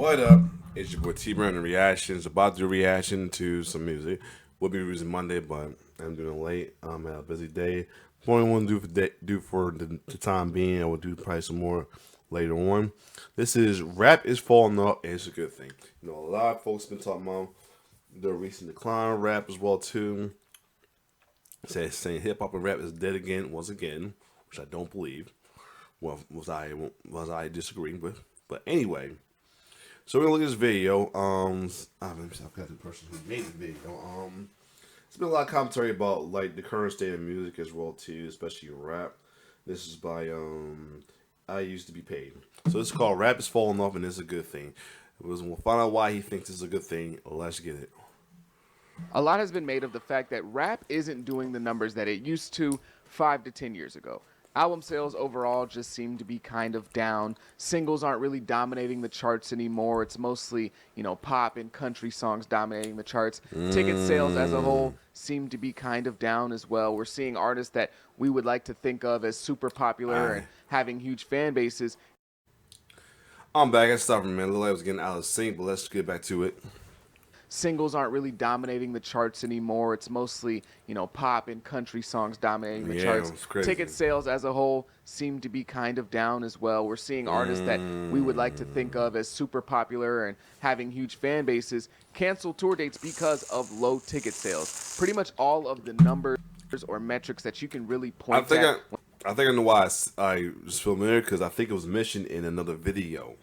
What up? It's your boy T Brandon Reactions. About to do a reaction to some music. We'll be releasing Monday, but I'm doing it late. I'm at a busy day. What I want to do for the time being, I will do probably some more later on. This is rap is falling off, and it's a good thing. You know, a lot of folks been talking about the recent decline of rap as well too. Saying hip hop and rap is dead again, once again, which I don't believe. Well, was I disagreeing with? But anyway, so we're gonna look at this video. Let me see, I forgot the person who made the video. It's been a lot of commentary about like the current state of music as well too, especially rap. This is by I used to be paid. So this is called "Rap is Falling Off" and it's a good thing. We'll find out why he thinks it's a good thing. Let's get it. A lot has been made of the fact that rap isn't doing the numbers that it used to 5 to 10 years ago. Album sales overall just seem to be kind of down. Singles aren't really dominating the charts anymore. It's mostly, pop and country songs dominating the charts. Ticket sales as a whole seem to be kind of down as well. We're seeing artists that we would like to think of as super popular and Alright. having huge fan bases I'm back. I stopped for a minute. Looked like I was getting out of sync, but let's get back to it. singles aren't really dominating the charts anymore. It's mostly, pop and country songs dominating the Yeah, charts. it's crazy. Ticket sales as a whole seem to be kind of down as well. We're seeing artists that we would like to think of as super popular and having huge fan bases cancel tour dates because of low ticket sales. Pretty much all of the numbers or metrics that you can really I point think at I think I know why I was familiar because I think it was mentioned in another video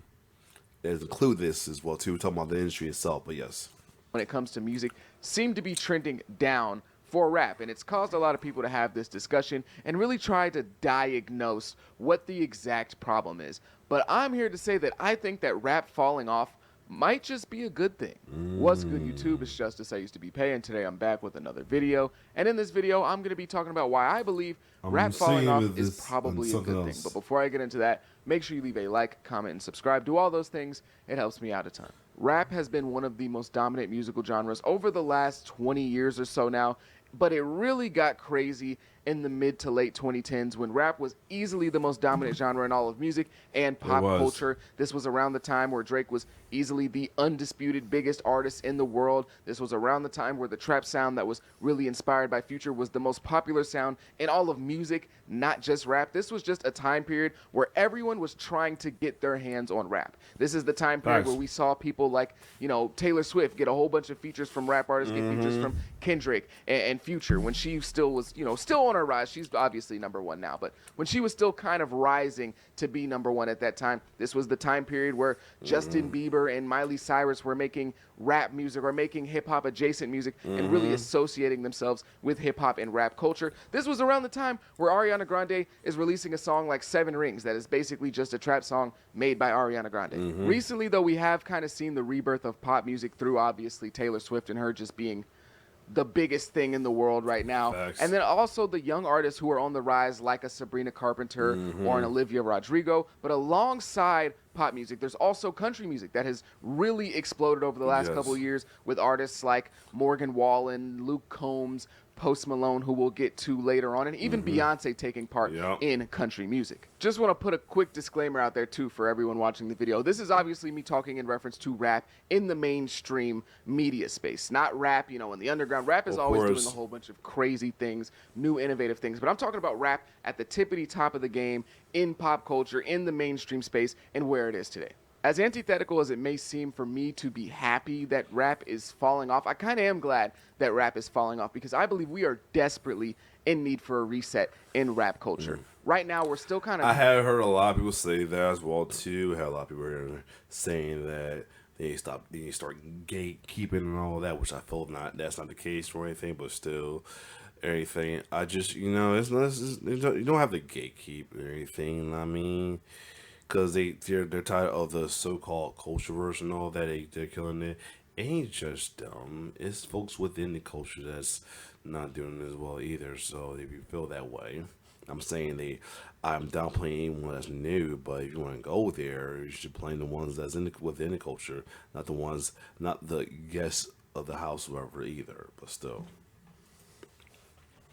that include this as well too. We're talking about the industry itself, but yes. when it comes to music seem to be trending down for rap. And it's caused a lot of people to have this discussion and really try to diagnose what the exact problem is. But I'm here to say that I think that rap falling off might just be a good thing. What's good, YouTube? It's Justice. I used to be paying. Today I'm back with another video. And in this video, I'm going to be talking about why I believe rap falling seeing off with is this probably a something good thing. else. But before I get into that, make sure you leave a like, comment, and subscribe. Do all those things. It helps me out a ton. Rap has been one of the most dominant musical genres over the last 20 years or so now, but it really got crazy in the mid to late 2010s when rap was easily the most dominant genre in all of music and pop was. culture. This was around the time where Drake was easily the undisputed biggest artist in the world. This was around the time where the trap sound that was really inspired by Future was the most popular sound in all of music, not just rap. This was just a time period where everyone was trying to get their hands on rap. This is the time period Facts. where we saw people like, Taylor Swift get a whole bunch of features from rap artists, get features from Kendrick and Future when she still was, still on her rise. She's obviously number one now, but when she was still kind of rising to be number one at that time, this was the time period where Justin Bieber and Miley Cyrus were making rap music or making hip hop adjacent music and really associating themselves with hip hop and rap culture. This was around the time where Ariana Grande is releasing a song like Seven Rings that is basically just a trap song made by Ariana Grande. Recently, though, we have kind of seen the rebirth of pop music through obviously Taylor Swift and her just being the biggest thing in the world right now. Facts. And then also the young artists who are on the rise, like a Sabrina Carpenter or an Olivia Rodrigo. But alongside pop music, there's also country music that has really exploded over the last Yes. couple of years with artists like Morgan Wallen, Luke Combs, Post Malone, who we'll get to later on, and even Beyonce taking part Yep. in country music. Just want to put a quick disclaimer out there, too, for everyone watching the video. This is obviously me talking in reference to rap in the mainstream media space, not rap, in the underground. Rap is Of always doing course. a whole bunch of crazy things, new innovative things, but I'm talking about rap at the tippity top of the game in pop culture, in the mainstream space, and where it is today. As antithetical as it may seem for me to be happy that rap is falling off, I kind of am glad that rap is falling off because I believe we are desperately in need for a reset in rap culture. Right now, we're still kind I of have heard a lot of people say that as well too. I had a lot of people here saying that they need to start gatekeeping and all that, which I feel that's not the case or anything, but still everything. I just you don't have to gatekeep or anything. I mean, because they're tired of the so-called culture version and all that. They're killing it. It ain't just them. It's folks within the culture that's not doing as well either. So if you feel that way, I'm downplaying anyone that's new, but if you want to go there, you should play the ones that's within the culture, not the guests of the house, whoever either. But still,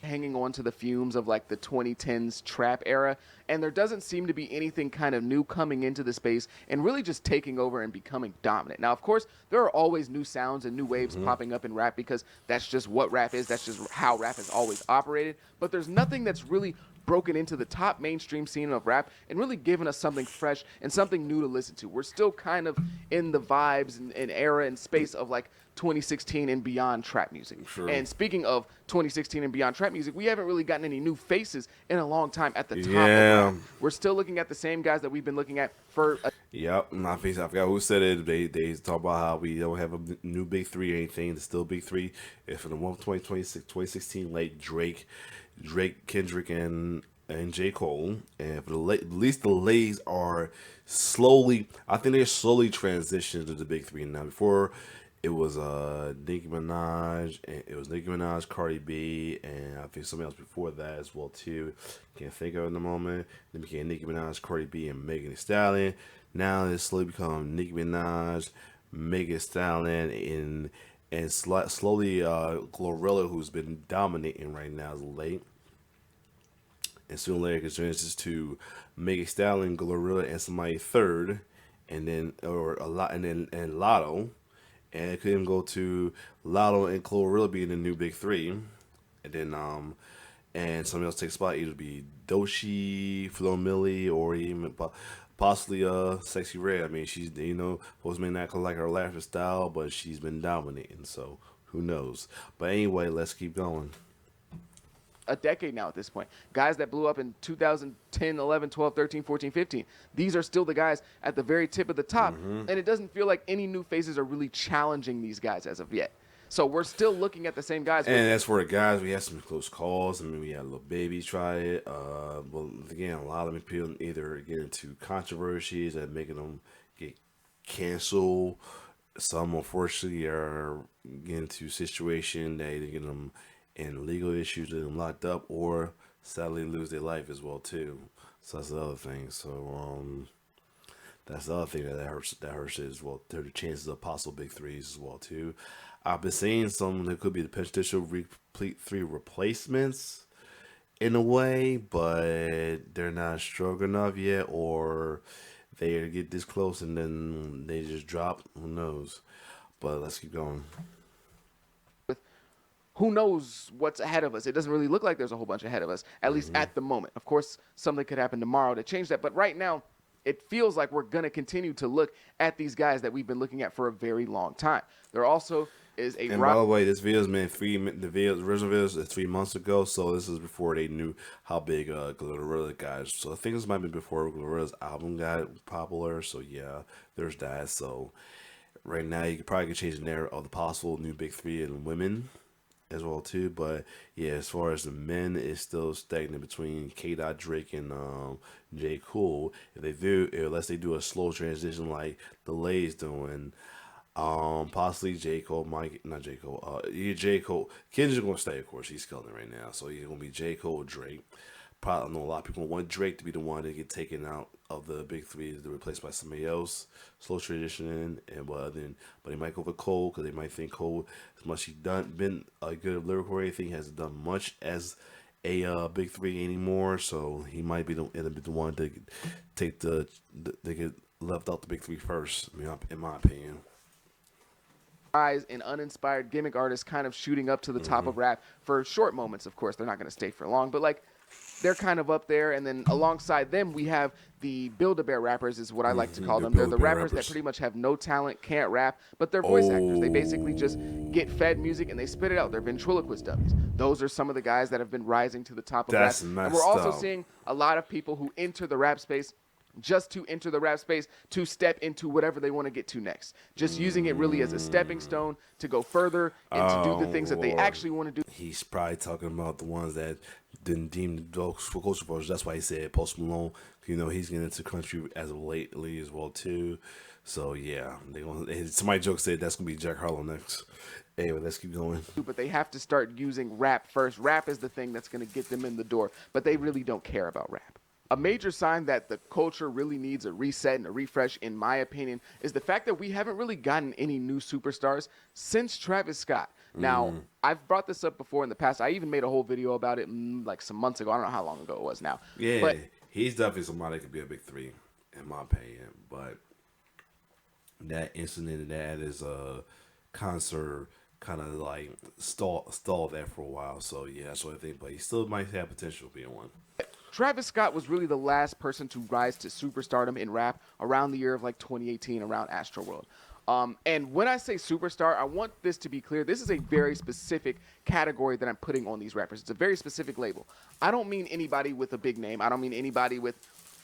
hanging on to the fumes of like the 2010s trap era, and there doesn't seem to be anything kind of new coming into the space and really just taking over and becoming dominant. Now, of course, there are always new sounds and new waves popping up in rap because that's just what rap is. That's just how rap has always operated. But there's nothing that's really broken into the top mainstream scene of rap and really given us something fresh and something new to listen to. We're still kind of in the vibes and era and space of like 2016 and beyond trap music. Sure. And speaking of 2016 and beyond trap music, we haven't really gotten any new faces in a long time at the top of rap. We're still looking at the same guys that we've been looking at for Yep, I forgot who said it. They talk about how we don't have a new big three or anything. It's still big three. If for the one 2016 late Drake, Kendrick, and J. Cole, and for at least the ladies are slowly. I think they're slowly transitioning to the big three now. Before it was Nicki Minaj, and it was Nicki Minaj, Cardi B, and I think somebody else before that as well too. Can't think of it in the moment. Then became Nicki Minaj, Cardi B, and Megan Thee Stallion. Now it's slowly become Nicki Minaj, Megan Thee Stallion, and slowly Glorilla, who's been dominating right now, is late. And soon later it transitions to Megan Thee Stallion, Glorilla, and somebody third, and then and Lotto. And it could even go to Lotto and Glorilla being the new big three. And then and somebody else takes spot, either be Doechii, Flo Milli, or even possibly Sexy Red. I mean, she's, supposed to be not like her laughter style, but she's been dominating, so who knows. But anyway, let's keep going. a decade now at this point. Guys that blew up in 2010, 11, 12, 13, 14, 15. These are still the guys at the very tip of the top. And it doesn't feel like any new faces are really challenging these guys as of yet. So we're still looking at the same guys. And as for the guys, we had some close calls. I mean, we had Lil Baby try it. Well, again, a lot of people either get into controversies and making them get canceled. Some, unfortunately, are getting into a situation that either get them in legal issues, get them locked up, or sadly lose their life as well too. So that's the other thing. So that's the other thing that hurts it as well. There are the chances of possible big threes as well too. I've been seeing some that could be the potential replete three replacements in a way, but they're not strong enough yet, or they get this close and then they just drop. Who knows? But let's keep going. Who knows what's ahead of us? It doesn't really look like there's a whole bunch ahead of us, at least at the moment. Of course, something could happen tomorrow to change that, but right now, it feels like we're going to continue to look at these guys that we've been looking at for a very long time. There also is a... And by the way, this video's been the original video is 3 months ago, so this is before they knew how big Glorilla got. So I think this might be before Glorilla's album got popular, so yeah, there's that. So right now, you could probably change the narrative of the possible new big three and women as well too, but yeah, as far as the men, it's still stagnant between K. Drake and J. Cole. If they do, unless they do a slow transition like the Lay's doing, possibly J. Cole, J. Cole. Kendrick's gonna stay, of course. He's killing it right now, so he's gonna be J. Cole, Drake. Probably, I know a lot of people want Drake to be the one to get taken out of the big three, to replaced by somebody else, slow transitioning, and but he might go for Cole because they might think Cole, as much he's been a good lyrical or anything, hasn't done much as a big three anymore. So he might be the one to take they get left out the big three first. I mean, in my opinion. And uninspired gimmick artists kind of shooting up to the top of rap for short moments. Of course, they're not going to stay for long, but like, they're kind of up there, and then alongside them, we have the Build-A-Bear rappers, is what I like to call them. They're the rappers that pretty much have no talent, can't rap, but they're voice actors. They basically just get fed music and they spit it out. They're ventriloquist dummies. Those are some of the guys that have been rising to the top of rap. And we're also seeing a lot of people who enter the rap space just to enter the rap space, to step into whatever they want to get to next. Just using it really as a stepping stone to go further and to do the things that they actually want to do. He's probably talking about the ones that didn't deem the dogs for culture voters. That's why he said Post Malone. He's getting into country as of lately as well too. So yeah, somebody joke said that's gonna be Jack Harlow next. Anyway, let's keep going. But they have to start using rap first. Rap is the thing that's gonna get them in the door. But they really don't care about rap. A major sign that the culture really needs a reset and a refresh, in my opinion, is the fact that we haven't really gotten any new superstars since Travis Scott. Now, I've brought this up before in the past. I even made a whole video about it like some months ago. I don't know how long ago it was now. Yeah, But he's definitely somebody that could be a big three, in my opinion. But that incident at his concert kind of like stalled that for a while. So yeah, that's what I think. But he still might have potential being one. Travis Scott was really the last person to rise to superstardom in rap around the year of like 2018, around Astroworld. And when I say superstar, I want this to be clear. This is a very specific category that I'm putting on these rappers. It's a very specific label. I don't mean anybody with a big name. I don't mean anybody with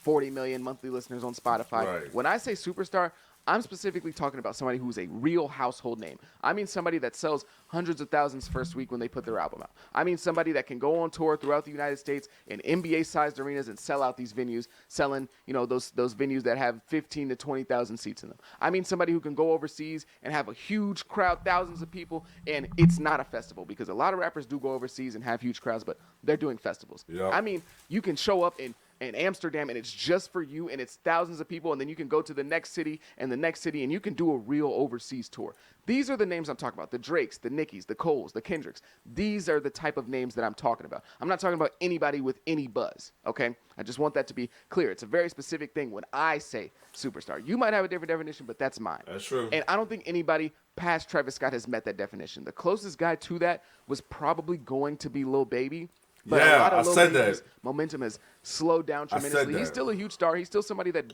40 million monthly listeners on Spotify. Right. When I say superstar, I'm specifically talking about somebody who's a real household name. I mean somebody that sells hundreds of thousands first week when they put their album out. I mean somebody that can go on tour throughout the United States in NBA-sized arenas and sell out these venues, selling, those venues that have 15 to 20,000 seats in them. I mean somebody who can go overseas and have a huge crowd, thousands of people, and it's not a festival, because a lot of rappers do go overseas and have huge crowds, but they're doing festivals. Yep. I mean, you can show up in Amsterdam and it's just for you and it's thousands of people, and then you can go to the next city and the next city and you can do a real overseas tour. These are the names I'm talking about: the Drakes, the Nickys, the Coles, the Kendricks. These are the type of names that I'm talking about. I'm not talking about anybody with any buzz, okay? I just want that to be clear. It's a very specific thing when I say superstar. You might have a different definition, but that's mine. That's true. And I don't think anybody past Travis Scott has met that definition. The closest guy to that was probably going to be Lil Baby. But a Yeah, lot of I Lil said Baby's that. momentum has slowed down I said tremendously. that. He's still a huge star. He's still somebody that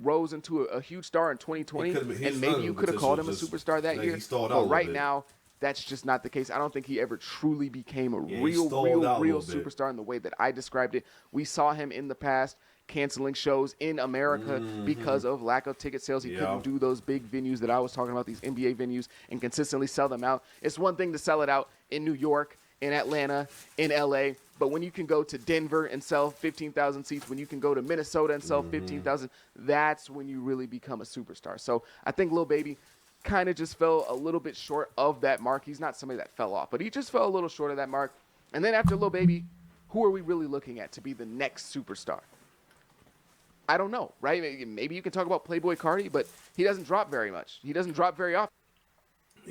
rose into a huge star in 2020, and maybe you could have called him a superstar that year. He stalled out a But little right bit. now, that's just not the case. I don't think he ever truly became a Yeah, he real stalled out a little bit. superstar in the way that I described it. We saw him in the past canceling shows in America because of lack of ticket sales. He Yeah. couldn't do those big venues that I was talking about, these NBA venues, and consistently sell them out. It's one thing to sell it out in New York, in Atlanta, in LA, but when you can go to Denver and sell 15,000 seats, when you can go to Minnesota and sell 15,000, that's when you really become a superstar. So I think Lil Baby kind of just fell a little bit short of that mark. He's not somebody that fell off, but he just fell a little short of that mark. And then after Lil Baby, who are we really looking at to be the next superstar? I don't know, right? Maybe you can talk about Playboi Carti, but he doesn't drop very much. He doesn't drop very often.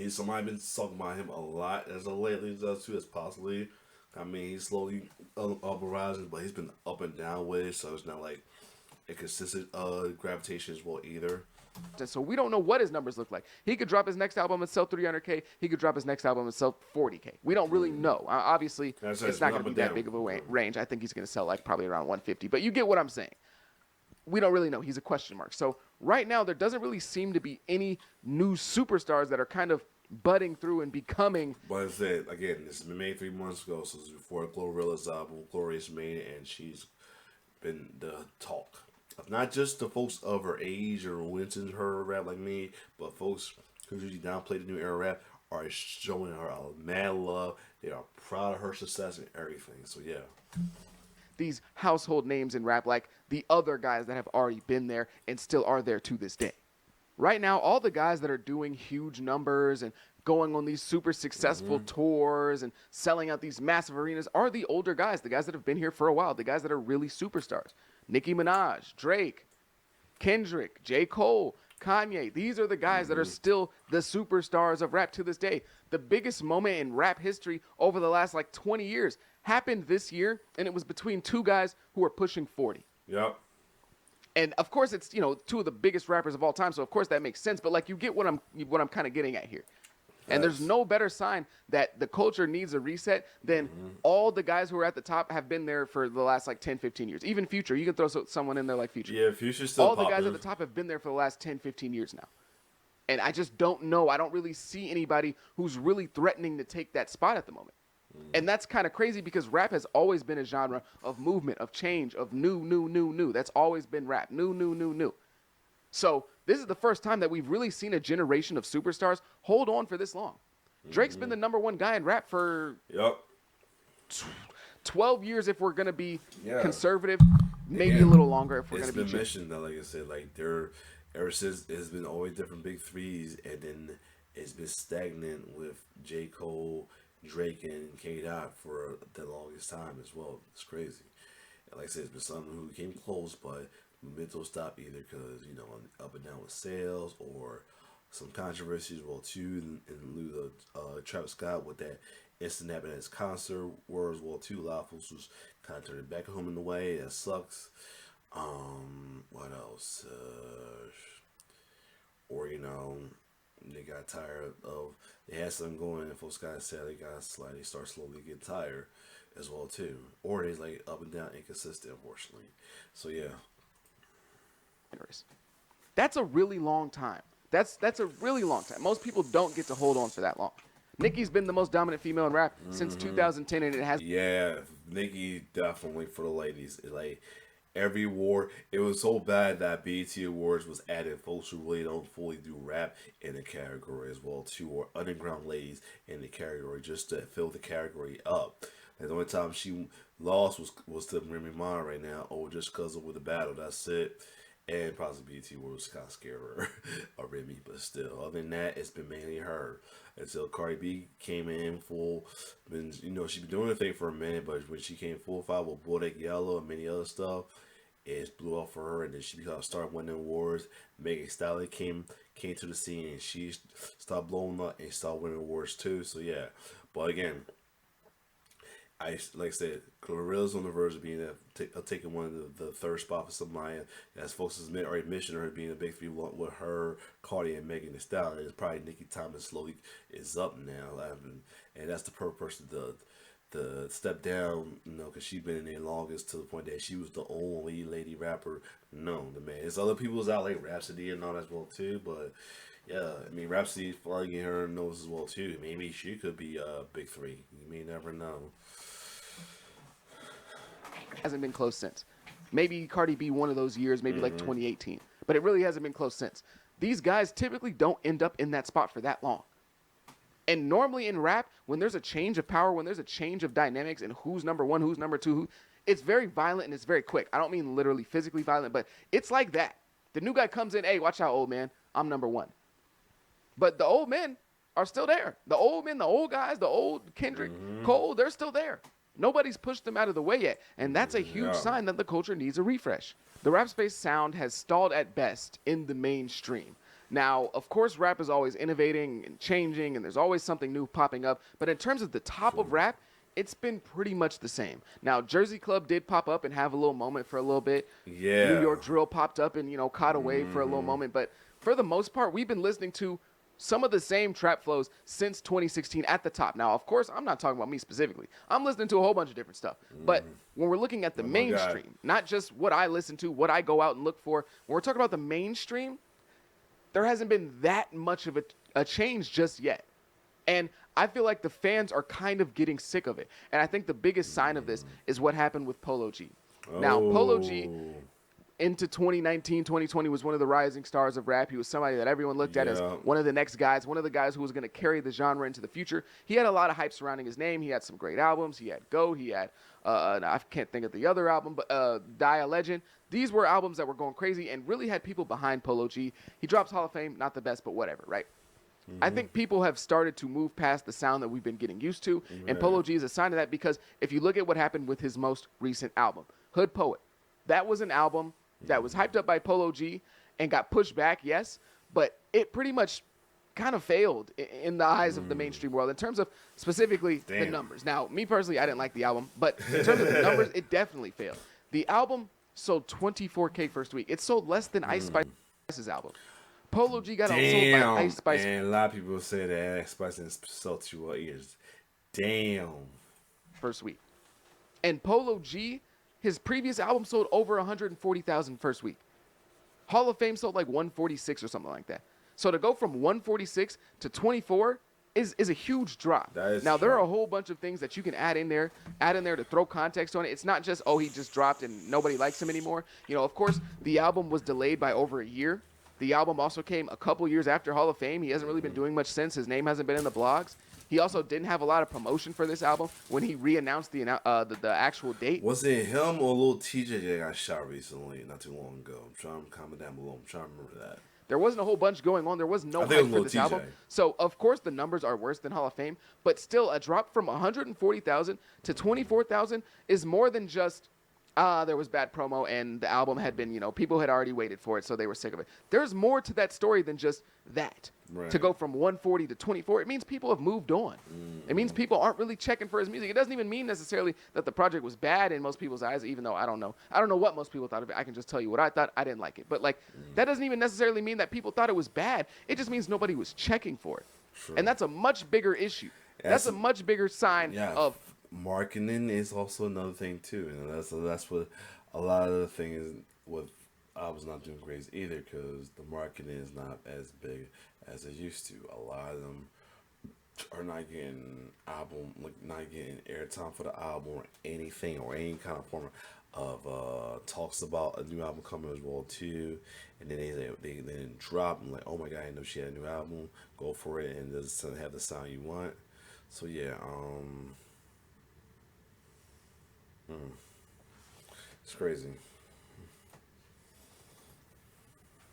Somebody been talking about him a lot as of lately, does too, as possibly. I mean, he's slowly up and rising, but he's been up and down with it, so it's not like a consistent gravitation as well either. And so we don't know what his numbers look like. He could drop his next album and sell 300K. He could drop his next album and sell 40K. We don't really know. Obviously, That's it's not going to be that big of a range. I think he's going to sell like probably around 150. But you get what I'm saying. We don't really know. He's a question mark. So right now, there doesn't really seem to be any new superstars that are kind of budding through and becoming. But I said, again, this has been made 3 months ago, so this is before Glorilla's album, Glorious made it, and she's been the talk of not just the folks of her age or who into her rap like me, but folks who usually downplay the new era rap are showing her a mad love. They are proud of her success and everything. So yeah. These household names in rap, like the other guys that have already been there and still are there to this day. Right now, all the guys that are doing huge numbers and going on these super successful tours and selling out these massive arenas are the older guys, the guys that have been here for a while, the guys that are really superstars. Nicki Minaj, Drake, Kendrick, J. Cole, Kanye. These are the guys that are still the superstars of rap to this day. The biggest moment in rap history over the last like 20 years happened this year, and it was between two guys who were pushing 40. Yep. And of course, it's two of the biggest rappers of all time, so of course that makes sense. But like, you get what I'm kind of getting at here. And there's no better sign that the culture needs a reset than all the guys who are at the top have been there for the last like 10, 15 years. Even Future, you can throw someone in there like Future. Yeah, Future's still All the popular. guys at the top have been there for the last 10, 15 years now. And I just don't know. I don't really see anybody who's really threatening to take that spot at the moment. And that's kind of crazy because rap has always been a genre of movement, of change, of new. That's always been rap. New. So this is the first time that we've really seen a generation of superstars hold on for this long. Drake's been the number one guy in rap for Yep. 12 years if we're going to be Yeah. conservative, maybe a little longer if we're going It's to be been chill. mentioned that, like I said, like there, ever since it's been always different big threes, and then it's been stagnant with J. Cole, Drake, and K. Dot for the longest time as well. It's crazy. And like I said, it's been something who came close, but mental stop either because up and down with sales or some controversies. Well, too, in lieu of Travis Scott with that instant happened at his concert, whereas well, too, a lot of folks was kind of turning back home in a way that sucks. What else? Or they got tired of they had something going and folks got sad they got slightly start slowly get tired as well too, or they like up and down inconsistent unfortunately. So yeah, That's a really long time. That's a really long time. Most people don't get to hold on for that long. Nicki's been the most dominant female in rap since 2010, and it has. yeah, Nicki definitely for the ladies. Like every award, it was so bad that BET Awards was added folks who really don't fully do rap in the category as well too, or underground ladies in the category just to fill the category up. And the only time she lost was to Remy Ma right now, just because of the battle. That's it. And possibly BT was kind of scared of Remy, but still, other than that, it's been mainly her until Cardi B came in full. Been she been doing the thing for a minute, but when she came full five with Bodak Yellow and many other stuff, it blew off for her, and then she started winning awards. Megan Thee Stallion came to the scene, and she started blowing up and started winning awards too. So yeah, but again, like I said, Glorilla's on the verge of being taking one of the third spot for Samaya. As folks has already mentioned her being a big three with her, Cardi, and Megan Thee Stallion. It's probably Nicki Thomas slowly is up now, and that's the perfect person to step down, because she's been in there longest to the point that she was the only lady rapper known. The man, there's other people's out like Rhapsody and all that as well too, but. Yeah, I mean, Rhapsody's finally getting her nose as well too. Maybe she could be a big three. You may never know. Hasn't been close since. Maybe Cardi B one of those years, maybe like 2018. But it really hasn't been close since. These guys typically don't end up in that spot for that long. And normally in rap, when there's a change of power, when there's a change of dynamics and who's number one, who's number two, it's very violent and it's very quick. I don't mean literally physically violent, but it's like that. The new guy comes in, hey, watch out, old man, I'm number one. But the old men are still there. The old men, the old guys, the old Kendrick, Cole, they're still there. Nobody's pushed them out of the way yet. And that's a huge sign that the culture needs a refresh. The rap space sound has stalled at best in the mainstream. Now, of course, rap is always innovating and changing, and there's always something new popping up. But in terms of the top of rap, it's been pretty much the same. Now, Jersey Club did pop up and have a little moment for a little bit. Yeah. New York Drill popped up and, caught a wave for a little moment. But for the most part, we've been listening to some of the same trap flows since 2016 at the top. Now, of course, I'm not talking about me specifically. I'm listening to a whole bunch of different stuff. But when we're looking at the mainstream, not just what I listen to, what I go out and look for, when we're talking about the mainstream, there hasn't been that much of a change just yet. And I feel like the fans are kind of getting sick of it. And I think the biggest sign of this is what happened with Polo G. Now, Polo G into 2019, 2020 was one of the rising stars of rap. He was somebody that everyone looked at as one of the next guys, one of the guys who was going to carry the genre into the future. He had a lot of hype surrounding his name. He had some great albums. He had Go. He had, I can't think of the other album, but Die a Legend. These were albums that were going crazy and really had people behind Polo G. He drops Hall of Fame, not the best, but whatever, right? I think people have started to move past the sound that we've been getting used to, and Polo G is a sign of that because if you look at what happened with his most recent album, Hood Poet, that was an album that was hyped up by Polo G and got pushed back, yes, but it pretty much kind of failed in the eyes of the mainstream world in terms of specifically the numbers. Now, me personally, I didn't like the album, but in terms of the numbers, it definitely failed. The album sold 24K first week. It sold less than Ice Spice's album. Polo G got outsold by Ice Spice. And a lot of people say that Ice Spice didn't sell 2 years. Damn. First week. And Polo G, his previous album sold over 140,000 first week. Hall of Fame sold like 146 or something like that. So to go from 146 to 24 is a huge drop. Now, there are a whole bunch of things that you can add in there to throw context on it. It's not just, oh, he just dropped and nobody likes him anymore. Of course, the album was delayed by over a year. The album also came a couple years after Hall of Fame. He hasn't really been doing much since. His name hasn't been in the blogs. He also didn't have a lot of promotion for this album when he re-announced the actual date. Was it him or Lil TJ that got shot recently, not too long ago? I'm trying to comment down below. I'm trying to remember that. There wasn't a whole bunch going on. There was no hype for this album. So, of course, the numbers are worse than Hall of Fame. But still, a drop from 140,000 to 24,000 is more than just There was bad promo, and the album had been, people had already waited for it, so they were sick of it. There's more to that story than just that. Right. To go from 140 to 24, it means people have moved on. It means people aren't really checking for his music. It doesn't even mean necessarily that the project was bad in most people's eyes, even though I don't know what most people thought of it. I can just tell you what I thought. I didn't like it. But, like, that doesn't even necessarily mean that people thought it was bad. It just means nobody was checking for it. Sure. And that's a much bigger issue. That's a much bigger sign of marketing is also another thing too, and that's what a lot of the thing is. What I was not doing great either, because the marketing is not as big as it used to. A lot of them are not getting not getting airtime for the album or anything, or any kind of form of talks about a new album coming as well too. And then they then drop and like, oh my god, I know she had a new album, go for it, and it doesn't have the sound you want. So yeah, it's crazy.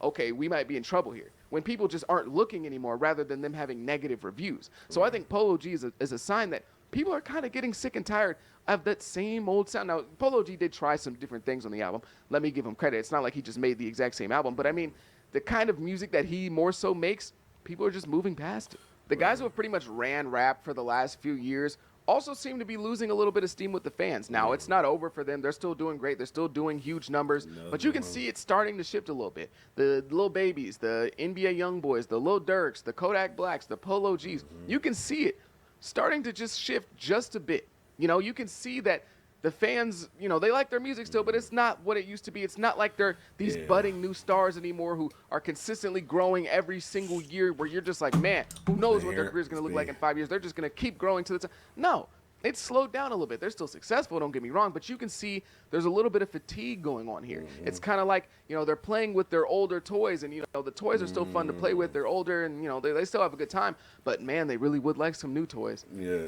okay, we might be in trouble here. When people just aren't looking anymore, rather than them having negative reviews. So I think Polo G is a sign that people are kind of getting sick and tired of that same old sound. Now, Polo G did try some different things on the album. Let me give him credit. It's not like he just made the exact same album, but I mean, the kind of music that he more so makes, people are just moving past it. The guys who have pretty much ran rap for the last few years also seem to be losing a little bit of steam with the fans. Now, it's not over for them. They're still doing great. They're still doing huge numbers. But you can see it starting to shift a little bit. The Lil Babies, the NBA Youngboys, the Lil Durks, the Kodak Blacks, the Polo Gs. You can see it starting to just shift just a bit. You can see that the fans, they like their music still, but it's not what it used to be. It's not like they're these budding new stars anymore who are consistently growing every single year, where you're just like, man, who knows what their career is going to look like in 5 years. They're just going to keep growing to the top. No, it's slowed down a little bit. They're still successful, don't get me wrong, but you can see there's a little bit of fatigue going on here. It's kind of like, they're playing with their older toys, and, the toys are still fun to play with. They're older, and, they still have a good time, but, man, they really would like some new toys. Yeah.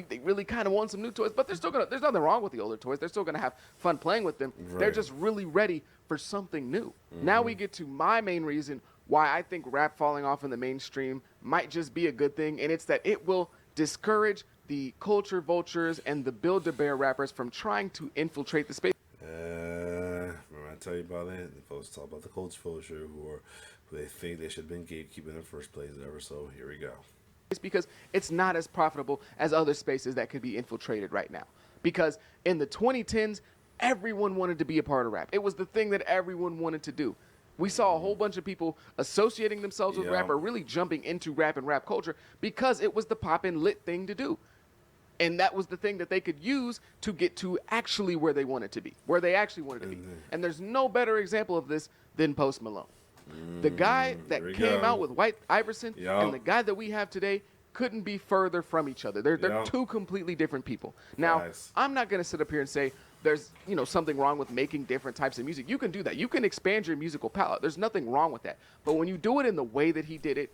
They really kind of want some new toys, but there's nothing wrong with the older toys. They're still going to have fun playing with them. Right. They're just really ready for something new. Now we get to my main reason why I think rap falling off in the mainstream might just be a good thing, and it's that it will discourage the culture vultures and the Build-A-Bear rappers from trying to infiltrate the space. Remember I tell you about that? The folks talk about the culture vulture who they think they should have been gatekeeping in the first place ever. So here we go. It's because it's not as profitable as other spaces that could be infiltrated right now. Because in the 2010s, everyone wanted to be a part of rap. It was the thing that everyone wanted to do. We saw a whole bunch of people associating themselves with rap, or really jumping into rap and rap culture, because it was the poppin' lit thing to do. And that was the thing that they could use to get to actually where they wanted to be, where they actually wanted to be. And there's no better example of this than Post Malone. The guy that came out with White Iverson and the guy that we have today couldn't be further from each other. They're two completely different people. Now, I'm not going to sit up here and say there's something wrong with making different types of music. You can do that. You can expand your musical palette. There's nothing wrong with that. But when you do it in the way that he did it,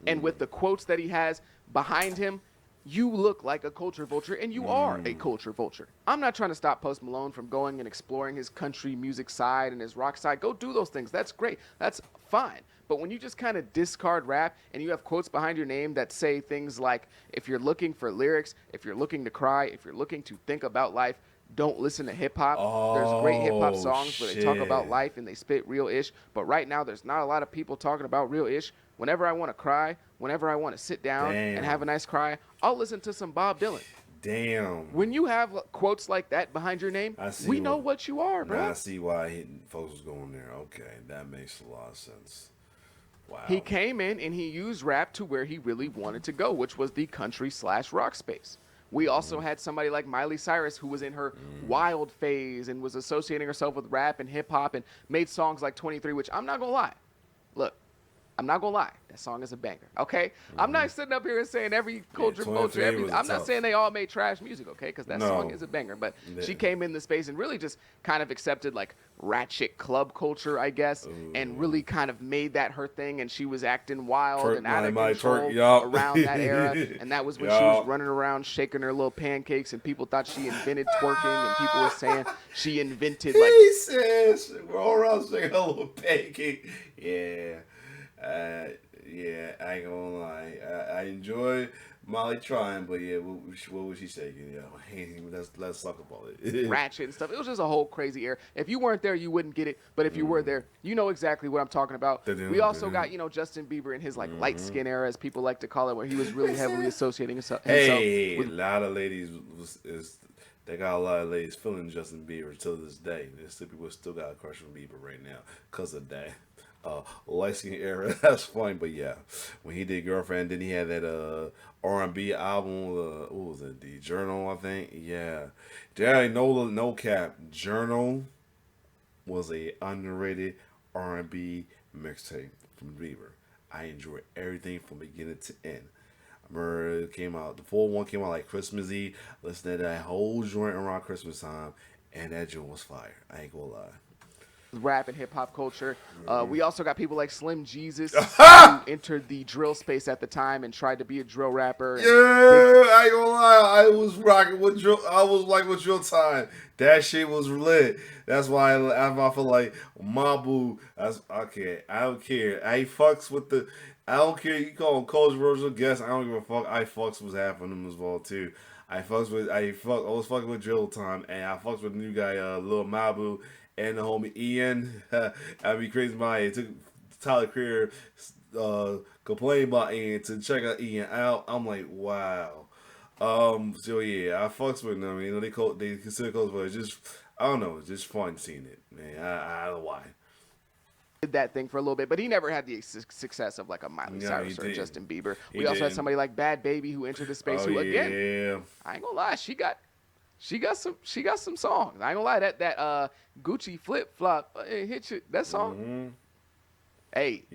and with the quotes that he has behind him, you look like a culture vulture, and you are a culture vulture. I'm not trying to stop Post Malone from going and exploring his country music side and his rock side. Go do those things. That's great. That's fine. But when you just kind of discard rap and you have quotes behind your name that say things like, if you're looking for lyrics, if you're looking to cry, if you're looking to think about life, don't listen to hip-hop. There's great hip-hop songs where they talk about life and they spit real ish. But right now, there's not a lot of people talking about real ish. Whenever I want to cry, whenever I want to sit down and have a nice cry, I'll listen to some Bob Dylan. Damn. When you have quotes like that behind your name, we know what you are, bro. I see why folks was going there. Okay, that makes a lot of sense. Wow. He came in and he used rap to where he really wanted to go, which was the country/rock space. We also had somebody like Miley Cyrus, who was in her wild phase and was associating herself with rap and hip-hop and made songs like 23, which I'm not going to lie. Look, I'm not going to lie. That song is a banger, okay? I'm not sitting up here and saying every culture vulture, I'm not saying they all made trash music, okay? Because that song is a banger. But she came in the space and really just kind of accepted, like, ratchet club culture, I guess, and really kind of made that her thing. And she was acting wild and out of control around that era. And that was when she was running around shaking her little pancakes, and people thought she invented twerking, and people were saying she invented, like... He says, we're all around shaking a little pancake. Yeah. Yeah, I ain't gonna lie. I enjoy Molly trying, but yeah, what was she shaking? Yeah, hey, let's talk about it. Ratchet and stuff. It was just a whole crazy era. If you weren't there, you wouldn't get it. But if you were there, you know exactly what I'm talking about. We also got, Justin Bieber in his like light skin era, as people like to call it, where he was really heavily associating himself. Hey, with a lot of ladies they got a lot of ladies feeling Justin Bieber till this day. There's still people still got a crush on Bieber right now because of that. Light skin era, that's fine, but yeah, when he did Girlfriend, then he had that R&B album. What was it? The Journal, I think. Yeah, there ain't no cap. Journal was a underrated R&B mixtape from Bieber. I enjoyed everything from beginning to end. I remember it came out. The full one came out like Christmas Eve. Listening to that whole joint around Christmas time, and that joint was fire. I ain't gonna lie. rap and hip hop culture. We also got people like Slim Jesus who entered the drill space at the time and tried to be a drill rapper. Yeah, I ain't gonna lie. I was rocking with drill. I was like with drill time. That shit was lit. That's why I feel like Mabu. That's okay. I don't care. I fucks with the. I don't care. You call him controversial guest. I don't give a fuck. I fucks was happening as well too. I was fucking with drill time, and I fucks with the new guy, Lil Mabu, and the homie Ian. I'd be crazy about it. It took Tyler Creator complain about Ian to check out Ian out. I'm like, wow. So yeah, I fucks with them. You know, they consider close, but it's just I don't know, it's just fun seeing it, man. I don't know why. Did that thing for a little bit, but he never had the success of like a Miley Cyrus or a Justin Bieber. We also had somebody like Bad Baby who entered the space. Who again, I ain't gonna lie, she got some songs. I ain't gonna lie, that Gucci Flip Flop hit you. That song. Hey,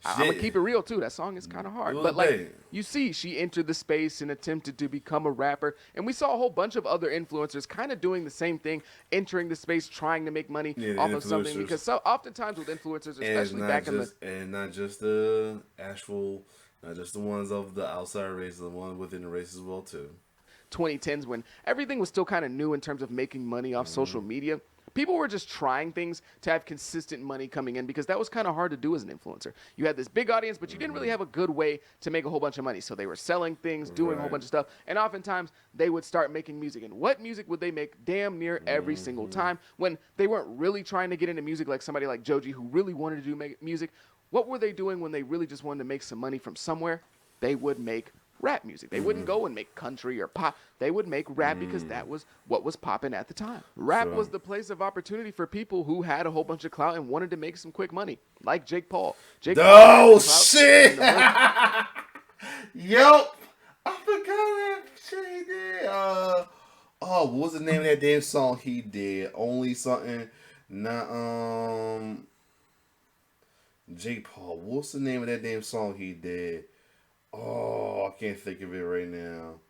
I'm gonna keep it real too. That song is kind of hard, but like you see, she entered the space and attempted to become a rapper, and we saw a whole bunch of other influencers kind of doing the same thing, entering the space, trying to make money off of something. Because oftentimes with influencers, especially back in the and not just the actual, not just the ones of the outside race, the one within the race as well too. 2010s when everything was still kind of new in terms of making money off social media. People were just trying things to have consistent money coming in because that was kind of hard to do as an influencer. You had this big audience, but you didn't really have a good way to make a whole bunch of money. So they were selling things, doing a whole bunch of stuff, and oftentimes they would start making music. And what music would they make damn near every single time when they weren't really trying to get into music like somebody like Joji who really wanted to do music? What were they doing when they really just wanted to make some money from somewhere? They would make rap music. They wouldn't go and make country or pop. They would make rap because that was what was popping at the time. Rap was the place of opportunity for people who had a whole bunch of clout and wanted to make some quick money, like Jake Paul. Oh shit! Yup, I forgot that shit he did. What was the name of that damn song he did? Only something. Not Jake Paul. What's the name of that damn song he did? Oh, I can't think of it right now.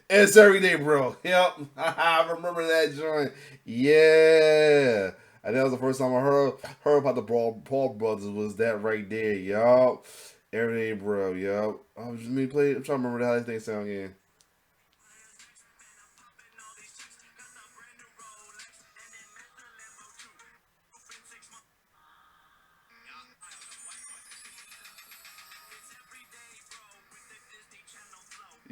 It's Everyday Bro. Yep. I remember that joint. Yeah. And that was the first time I heard about the Paul brothers was that right there. Yup. Everyday Bro. Yup. I'm trying to remember how that thing sound again.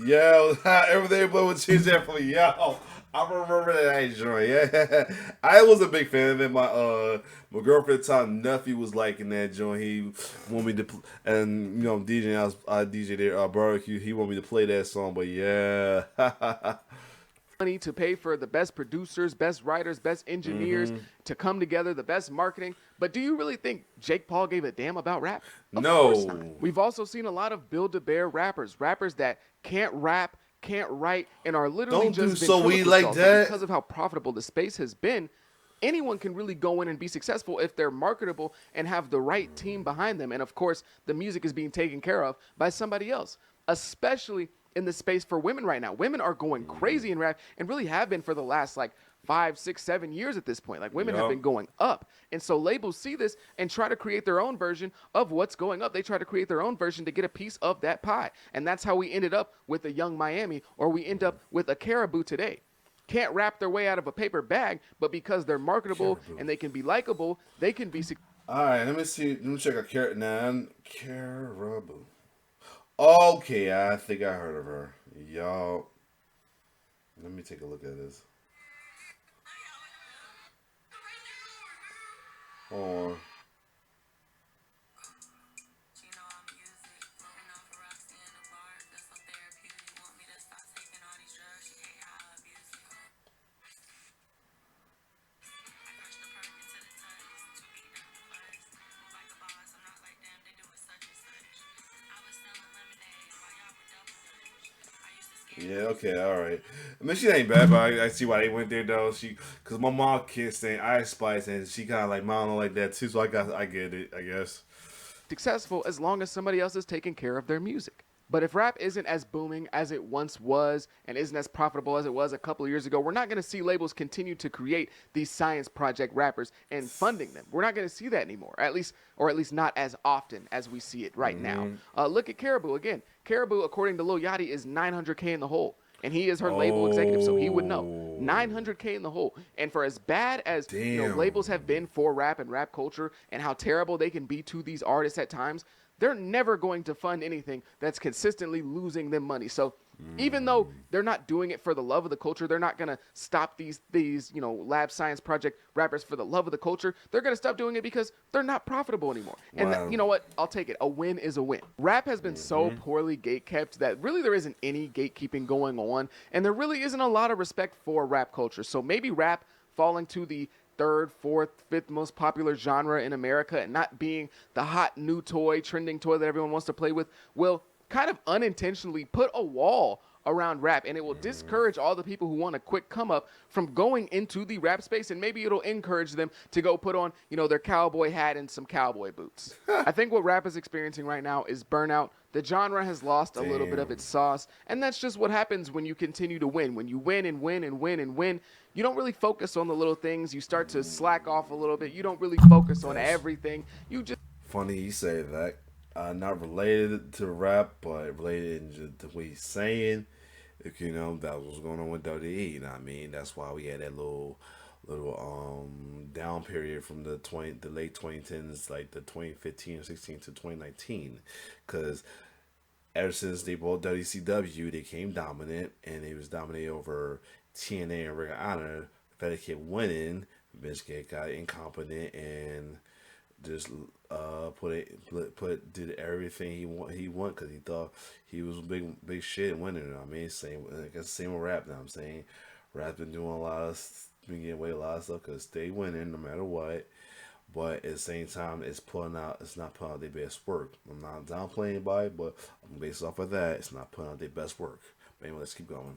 Yeah, everything but with cheese that for yo. I remember that joint. Yeah, I was a big fan of it. My girlfriend at the time, nephew was liking that joint. He wanted me to, and DJ, I DJ there, barbecue. He wanted me to play that song, but yeah. Money to pay for the best producers, best writers, best engineers to come together, the best marketing. But do you really think Jake Paul gave a damn about rap? Of course not. We've also seen a lot of Build-A-Bear rappers that can't rap, can't write, and are literally because of how profitable the space has been. Anyone can really go in and be successful if they're marketable and have the right team behind them. And of course, the music is being taken care of by somebody else, especially in the space for women right now. Women are going crazy in rap and really have been for the last 5, 6, 7 years at this point. Like women have been going up. And so labels see this and try to create their own version of what's going up. They try to create their own version to get a piece of that pie. And that's how we ended up with a Young Miami, or we end up with a Caribou today. Can't rap their way out of a paper bag, but because they're marketable and they can be likable, they can be. All right, let me see. Let me check a Caribou. Okay, I think I heard of her. Y'all, let me take a look at this. Hold on. Yeah, okay, all right. I mean, she ain't bad, but I see why they went there though. Cause my mom can't stand Ice Spice, and she kind of like mounting like that too. So I get it, I guess. Successful as long as somebody else is taking care of their music. But if rap isn't as booming as it once was and isn't as profitable as it was a couple of years ago, we're not going to see labels continue to create these science project rappers and funding them. We're not going to see that anymore, or at least not as often as we see it right now. Look at Caribou again. Caribou, according to Lil Yachty, is 900K in the hole, and he is her label executive, so he would know. Oh, 900K in the hole. And for as bad as labels damn. have been for rap and rap culture and how terrible they can be to these artists at times, they're never going to fund anything that's consistently losing them money. So even though they're not doing it for the love of the culture, they're not going to stop these lab science project rappers for the love of the culture. They're going to stop doing it because they're not profitable anymore. And Wow. you know what? I'll take it. A win is a win. Rap has been so poorly gatekept that really there isn't any gatekeeping going on, and there really isn't a lot of respect for rap culture. So maybe rap falling to the third, fourth, fifth most popular genre in America and not being the hot new toy, trending toy that everyone wants to play with will kind of unintentionally put a wall around rap, and it will discourage all the people who want a quick come up from going into the rap space, and maybe it'll encourage them to go put on, their cowboy hat and some cowboy boots. I think what rap is experiencing right now is burnout. The genre has lost a little bit of its sauce, and that's just what happens when you continue to win. When you win and win and win and win, you don't really focus on the little things. You start to slack off a little bit. You don't really focus on everything. You just Funny you say that. Not related to rap, but related to what he's saying. That was going on with WWE. You know what I mean? That's why we had that little down period from the late 2010s, like the 2015 or 16 to 2019, because ever since they bought WCW, they came dominant, and they was dominated over TNA and Ring of Honor. Fed kept winning. Vince got incompetent and just did everything he want because he thought he was big shit winning. You know what I mean, I guess same with rap. Now I'm saying rap's been doing been getting away a lot of stuff because they winning no matter what. But at the same time, it's not putting out their best work. I'm not downplaying anybody, but based off of that, it's not putting out their best work. But anyway, let's keep going.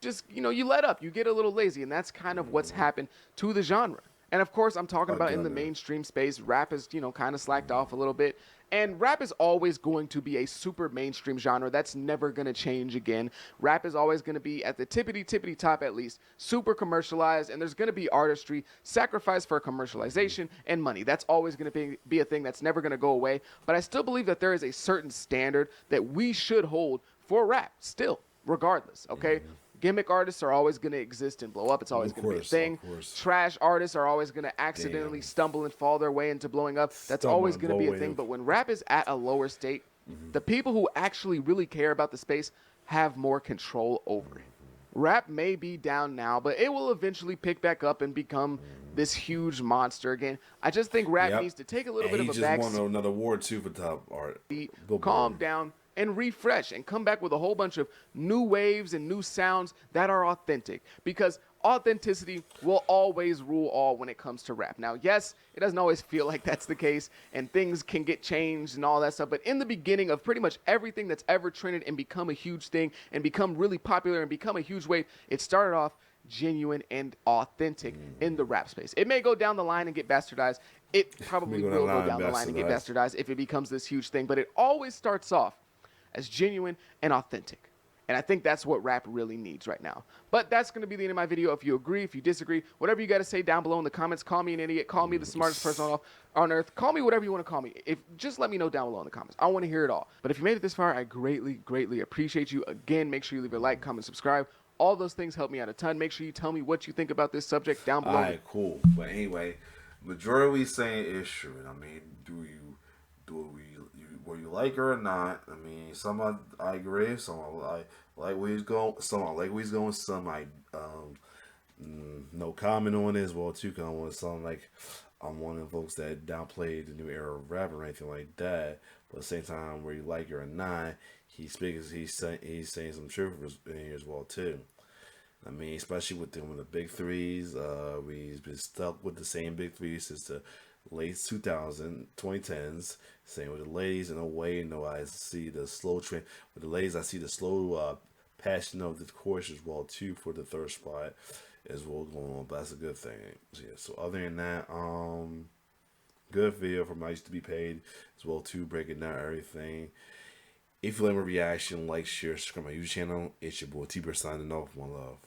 you let up, you get a little lazy, and that's kind of what's happened to the genre. And of course, I'm talking about in the mainstream space, rap has, kind of slacked off a little bit. And rap is always going to be a super mainstream genre. That's never going to change again. Rap is always going to be at the tippity top, at least, super commercialized. And there's going to be artistry, sacrifice for commercialization, and money. That's always going to be a thing that's never going to go away. But I still believe that there is a certain standard that we should hold for rap still, regardless, okay? Gimmick artists are always going to exist and blow up. It's always going to be a thing. Trash artists are always going to accidentally stumble and fall their way into blowing up. That's always going to be a thing. But when rap is at a lower state, the people who actually really care about the space have more control over it. Rap may be down now, but it will eventually pick back up and become this huge monster again. I just think rap needs to take a little bit of a back seat. He just won another award too for top art. Calm down and refresh and come back with a whole bunch of new waves and new sounds that are authentic, because authenticity will always rule all when it comes to rap. Now, yes, it doesn't always feel like that's the case, and things can get changed and all that stuff, but in the beginning of pretty much everything that's ever trended and become a huge thing and become really popular and become a huge wave, it started off genuine and authentic in the rap space. It may go down the line and get bastardized. It probably will go down the line and get bastardized if it becomes this huge thing, but it always starts off as genuine and authentic. And I think that's what rap really needs right now. But that's going to be the end of my video. If you agree, if you disagree, whatever you got to say down below in the comments. Call me an idiot. Call me the smartest person on earth. Call me whatever you want to call me. Just let me know down below in the comments. I want to hear it all. But if you made it this far, I greatly appreciate you. Again, make sure you leave a like, comment, subscribe. All those things help me out a ton. Make sure you tell me what you think about this subject down below. All right, cool. But anyway, majority saying is true. I mean, were you like her or not, I mean, some I agree, some I like where he's going, some I like where he's going, some I no comment on it as well too. Cause I want to sound like I'm one of the folks that downplayed the new era of rap or anything like that. But at the same time, where you like it or not, he's saying some truth in here as well too. I mean, especially with them with the big threes, we've been stuck with the same big threes since the late 2010s. Same with the ladies, in a way, I see the slow trend. With the ladies, I see the slow passion of the course as well too for the third spot as well going on. But that's a good thing. So, yeah. So other than that, good video from I used to be paid as well too, breaking down everything. If you like my reaction, like, share, subscribe my YouTube channel. It's your boy T-Bird signing off. One love.